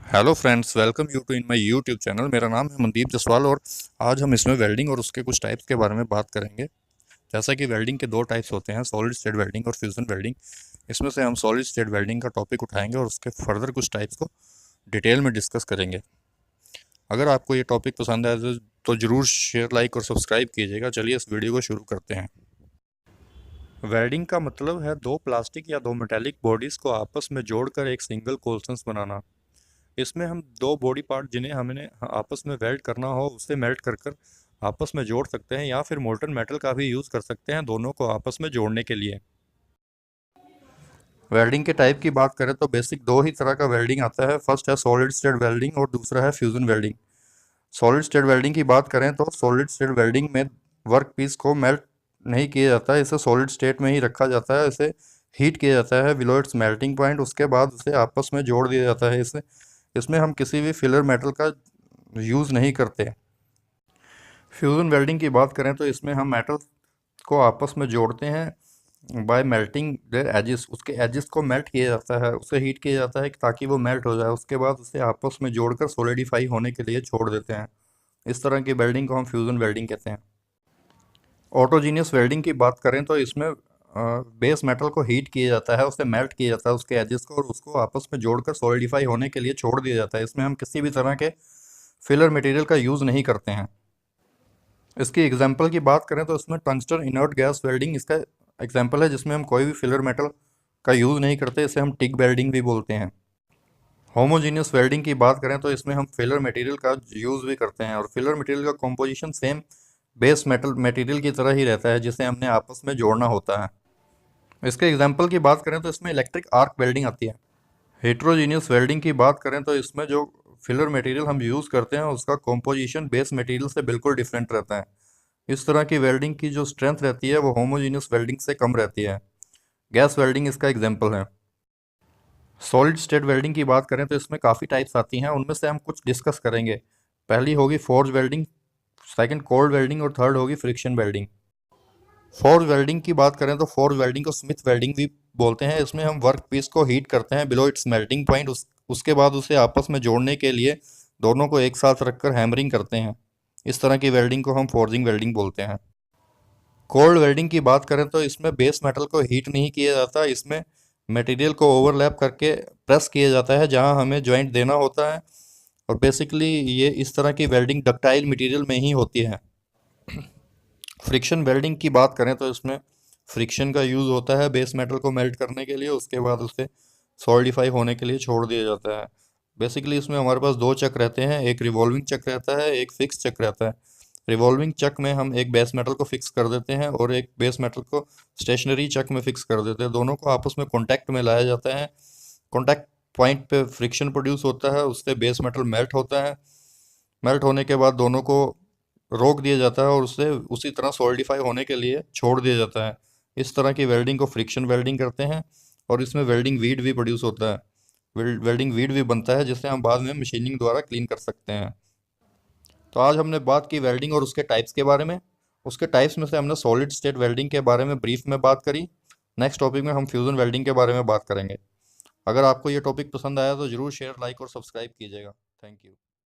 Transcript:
Hello friends, welcome you to in my YouTube channel. मेरा नाम है मनदीप जसवाल और आज हम इसमें वेल्डिंग और उसके कुछ टाइप्स के बारे में बात करेंगे। जैसा कि वेल्डिंग के दो टाइप्स होते हैं, सॉलिड स्टेट वेल्डिंग और फ्यूजन वेल्डिंग। इसमें से हम सॉलिड स्टेट वेल्डिंग का टॉपिक उठाएंगे और उसके फर्दर कुछ टाइप्स को डिटेल में डिस्कस करेंगे। अगर आपको ये टॉपिक पसंद आए तो ज़रूर शेयर, लाइक और सब्सक्राइब कीजिएगा। चलिए इस वीडियो को शुरू करते हैं। वेल्डिंग का मतलब है दो प्लास्टिक या दो मेटेलिक बॉडीज़ को आपस में जोड़कर एक सिंगल कोल्सन्स बनाना। इसमें हम दो बॉडी पार्ट जिन्हें हमें आपस में वेल्ड करना हो उसे मेल्ट कर कर आपस में जोड़ सकते हैं, या फिर मोल्टन मेटल का भी यूज़ कर सकते हैं दोनों को आपस में जोड़ने के लिए। वेल्डिंग के टाइप की बात करें तो बेसिक दो ही तरह का वेल्डिंग आता है। फर्स्ट है सॉलिड स्टेट वेल्डिंग और दूसरा है fusion welding. Solid state welding की बात करें तो सॉलिड स्टेट वेल्डिंग में वर्क पीस को मेल्ट नहीं किया जाता है, इसे सॉलिड स्टेट में ही रखा जाता है। इसे हीट किया जाता है बिलो इट्स मेल्टिंग पॉइंट, उसके बाद उसे आपस में जोड़ दिया जाता है। इसे इसमें हम किसी भी फिलर मेटल का यूज़ नहीं करते। फ्यूजन वेल्डिंग की बात करें तो इसमें हम मेटल को आपस में जोड़ते हैं बाय मेल्टिंग देयर एजेस। उसके एजेस को मेल्ट किया जाता है, उसे हीट किया जाता है ताकि वो मेल्ट हो जाए। उसके बाद उसे आपस में जोड़कर सॉलिडिफाई होने के लिए छोड़ देते हैं। इस तरह की वेल्डिंग को हम फ्यूजन वेल्डिंग कहते हैं। ऑटोजीनियस वेल्डिंग की बात करें तो इसमें बेस मेटल को हीट किया जाता है, उसे मेल्ट किया जाता है उसके एजेस को, और उसको आपस में जोड़कर सॉलिडिफाई होने के लिए छोड़ दिया जाता है। इसमें हम किसी भी तरह के फिलर मटेरियल का यूज़ नहीं करते हैं। इसकी एग्जांपल की बात करें तो इसमें टंगस्टन इनर्ट गैस वेल्डिंग इसका एग्जांपल है, जिसमें हम कोई भी फिलर मेटल का यूज़ नहीं करते। इसे हम टिक वेल्डिंग भी बोलते हैं। होमोजीनियस वेल्डिंग की बात करें तो इसमें हम फिलर मटेरियल का यूज़ भी करते हैं, और फिलर मटेरियल का composition same base metal material की तरह ही रहता है, जिसे हमने आपस में जोड़ना होता है। इसके एग्जांपल की बात करें तो इसमें इलेक्ट्रिक आर्क वेल्डिंग आती है। हेट्रोजीनियस वेल्डिंग की बात करें तो इसमें जो फिलर मटेरियल हम यूज़ करते हैं उसका कॉम्पोजिशन बेस मटेरियल से बिल्कुल डिफरेंट रहता है। इस तरह की वेल्डिंग की जो स्ट्रेंथ रहती है वो होमोजीनियस वेल्डिंग से कम रहती है। गैस वेल्डिंग इसका एग्जांपल है। सॉलिड स्टेट वेल्डिंग की बात करें तो इसमें काफ़ी टाइप्स आती हैं, उनमें से हम कुछ डिस्कस करेंगे। पहली होगी forge welding, second cold welding और थर्ड होगी फ्रिक्शन वेल्डिंग। फोर्ज वेल्डिंग की बात करें तो फोर्ज वेल्डिंग को स्मिथ वेल्डिंग भी बोलते हैं। इसमें हम वर्क पीस को हीट करते हैं बिलो इट्स मेल्टिंग पॉइंट, उसके बाद उसे आपस में जोड़ने के लिए दोनों को एक साथ रखकर हैमरिंग करते हैं। इस तरह की वेल्डिंग को हम फोर्जिंग वेल्डिंग बोलते हैं। कोल्ड वेल्डिंग की बात करें तो इसमें बेस मेटल को हीट नहीं किया जाता, इसमें मटेरियल को ओवरलैप करके प्रेस किया जाता है जहां हमें जॉइंट देना होता है, और बेसिकली ये इस तरह की वेल्डिंग डक्टाइल मटेरियल में ही होती है। फ्रिक्शन वेल्डिंग की बात करें तो इसमें फ्रिक्शन का यूज़ होता है बेस मेटल को मेल्ट करने के लिए, उसके बाद उसे सॉलिडिफाई होने के लिए छोड़ दिया जाता है। बेसिकली इसमें हमारे पास दो चक रहते हैं, एक रिवॉल्विंग चक रहता है, एक फिक्स चक रहता है। रिवॉल्विंग चक में हम एक बेस मेटल को फिक्स कर देते हैं और एक बेस मेटल को स्टेशनरी चक में फिक्स कर देते हैं। दोनों को आपस में कॉन्टैक्ट में लाया जाता है। कॉन्टैक्ट पॉइंट पे फ्रिक्शन प्रोड्यूस होता है, उससे बेस मेटल मेल्ट होता है। मेल्ट होने के बाद दोनों को रोक दिया जाता है और उसे उसी तरह सॉलिडिफाई होने के लिए छोड़ दिया जाता है। इस तरह की वेल्डिंग को फ्रिक्शन वेल्डिंग करते हैं, और इसमें वेल्डिंग वीड भी प्रोड्यूस होता है। वेल्डिंग वीड भी बनता है जिसे हम बाद में मशीनिंग द्वारा क्लीन कर सकते हैं। तो आज हमने बात की वेल्डिंग और उसके टाइप्स के बारे में। उसके टाइप्स में से हमने सॉलिड स्टेट वेल्डिंग के बारे में ब्रीफ में बात करी। नेक्स्ट टॉपिक में हम फ्यूजन वेल्डिंग के बारे में बात करेंगे। अगर आपको ये टॉपिक पसंद आया तो ज़रूर शेयर, लाइक और सब्सक्राइब कीजिएगा। Thank you.